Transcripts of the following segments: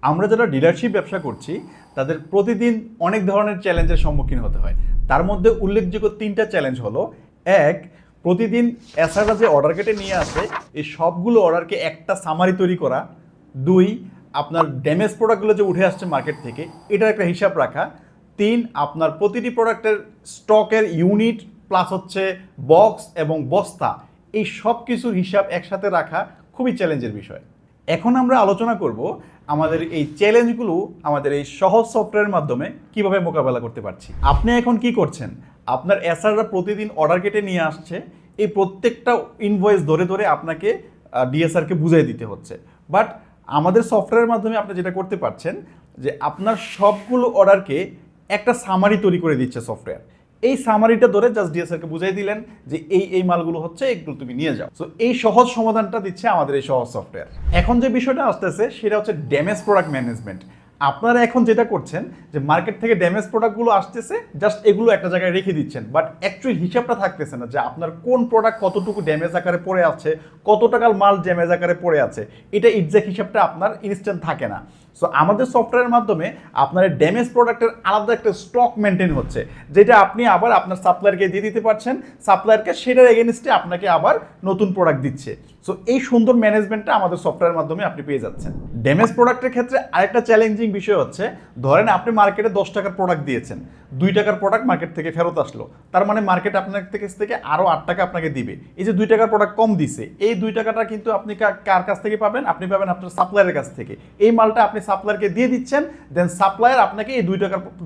আমরা যারা ডিলারশিপ ব্যবসা করছি তাদের প্রতিদিন অনেক ধরনের চ্যালেঞ্জের সম্মুখীন হতে হয়। তার মধ্যে উল্লেখযোগ্য 3টা চ্যালেঞ্জ হলো, এক, প্রতিদিন এসআররা যে অর্ডার কেটে নিয়ে আসে এই সবগুলো অর্ডারকে একটা সামারি তৈরি করা। 2, আপনার ড্যামেজ প্রোডাক্টগুলো যে উঠে আসছে মার্কেট থেকে এটার একটা হিসাব রাখা। 3, আপনার প্রতিটি প্রোডাক্টের স্টকের ইউনিট প্লাস হচ্ছে বক্স এবং বস্তা, এই সব কিছুর হিসাব একসাথে রাখা খুবই চ্যালেঞ্জের বিষয়। এখন আমরা আলোচনা করব আমাদের এই চ্যালেঞ্জগুলো আমাদের এই সহজ সফটওয়্যারের মাধ্যমে কিভাবে মোকাবেলা করতে পারছি। আপনি এখন কি করছেন, আপনার এসআররা প্রতিদিন অর্ডার কেটে নিয়ে আসছে, এই প্রত্যেকটা ইনভয়েস ধরে ধরে আপনাকে ডিএসআরকে বুঝিয়ে দিতে হচ্ছে। বাট আমাদের সফটওয়্যারের মাধ্যমে আপনি যেটা করতে পারছেন যে আপনার সবগুলো অর্ডারকে একটা সামারি তৈরি করে দিচ্ছে সফটওয়্যার। এই সামারিটা ধরে জাস্ট ডিএসআরকে বুঝাই দিলেন যে এই মালগুলো হচ্ছে, এগুলো তুমি নিয়ে যাও। সো এই সহজ সমাধানটা দিচ্ছে আমাদের এই সহজ সফটওয়্যার। এখন যে বিষয়টা আসতেছে সেটা হচ্ছে ড্যামেজ প্রোডাক্ট ম্যানেজমেন্ট। আপনারা এখন যেটা করছেন যে মার্কেট থেকে ড্যামেজ প্রোডাক্টগুলো আসতেছে, জাস্ট এগুলো একটা জায়গায় রেখে দিচ্ছেন, বাট অ্যাকচুয়ালি হিসাবটা থাকতেছে না যে আপনার কোন প্রোডাক্ট কতটুকু ড্যামেজ আকারে পড়ে আছে, কত টাকার মাল ড্যামেজ আকারে পড়ে আছে, এটা এক্সাক্ট হিসাবটা আপনার ইনস্ট্যান্ট থাকে না। সো আমাদের সফটওয়্যারের মাধ্যমে আপনার ড্যামেজ প্রোডাক্টের আলাদা একটা স্টক মেনটেন হচ্ছে, যেটা আপনি আবার আপনার সাপ্লায়ারকে দিয়ে দিতে পারছেন, সাপ্লায়ারকে সেটার এগেনস্টে আপনাকে আবার নতুন প্রোডাক্ট দিচ্ছে। সো এই সুন্দর ম্যানেজমেন্টটা আমাদের সফটওয়্যারের মাধ্যমে আপনি পেয়ে যাচ্ছেন। ড্যামেজ প্রোডাক্টের ক্ষেত্রে আরেকটা চ্যালেঞ্জিং বিষয় হচ্ছে, ধরেন আপনি মার্কেটে 10 টাকার প্রোডাক্ট দিয়েছেন, 2 টাকার প্রোডাক্ট মার্কেট থেকে ফেরত আসলো, তার মানে মার্কেট আপনার থেকে আরও 8 টাকা আপনাকে দিবে। এই যে 2 টাকার প্রোডাক্ট কম দিছে, এই 2 টাকাটা কিন্তু আপনি কার কাছ থেকে পাবেন? আপনি পাবেন আপনার সাপ্লায়ারের কাছ থেকে। এই মালটা আপনি সাপ্লায়ারকে দিয়ে দিচ্ছেন, দেন সাপ্লায়ার আপনাকে এই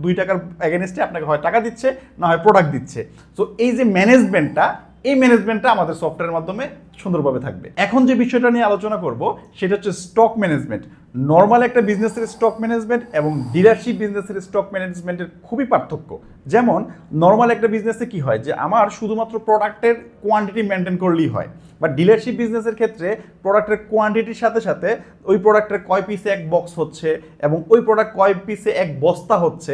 2 টাকার এগেনস্টে আপনাকে হয় টাকা দিচ্ছে, না হয় প্রোডাক্ট দিচ্ছে। সো এই যে ম্যানেজমেন্টটা, এই ম্যানেজমেন্টটা আমাদের সফটওয়্যারের মাধ্যমে সুন্দরভাবে থাকবে। এখন যে বিষয়টা নিয়ে আলোচনা করব সেটা হচ্ছে স্টক ম্যানেজমেন্ট। নর্মাল একটা বিজনেসের স্টক ম্যানেজমেন্ট এবং ডিলারশিপ বিজনেসের স্টক ম্যানেজমেন্টের খুবই পার্থক্য। যেমন নর্মাল একটা বিজনেসে কি হয় যে আমার শুধুমাত্র প্রোডাক্টের কোয়ান্টিটি মেনটেন করলেই হয়, বা ডিলারশিপ বিজনেসের ক্ষেত্রে প্রোডাক্টের কোয়ান্টিটির সাথে সাথে ওই প্রোডাক্টের কয় পিসে এক বক্স হচ্ছে এবং ওই প্রোডাক্ট কয় পিসে এক বস্তা হচ্ছে,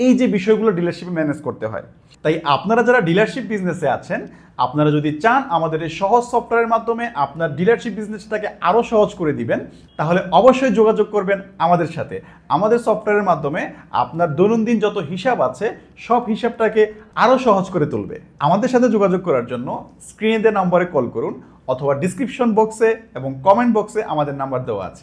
এই যে বিষয়গুলো ডিলারশিপে ম্যানেজ করতে হয়। তাই আপনারা যারা ডিলারশিপ বিজনেসে আছেন, আপনারা যদি চান আমাদের এই সহজ সফটওয়্যারের মাধ্যমে আপনার ডিলারশিপ বিজনেসটাকে আরও সহজ করে দিবেন, তাহলে অবশ্যই যোগাযোগ করবেন আমাদের সাথে। আমাদের সফটওয়্যারের মাধ্যমে আপনার দৈনন্দিন যত হিসাব আছে সব হিসাবটাকে আরও সহজ করে তুলবে। আমাদের সাথে যোগাযোগ করার জন্য স্ক্রিনে দেওয়া নম্বরে কল করুন, অথবা ডিসক্রিপশন বক্সে এবং কমেন্ট বক্সে আমাদের নাম্বার দেওয়া আছে।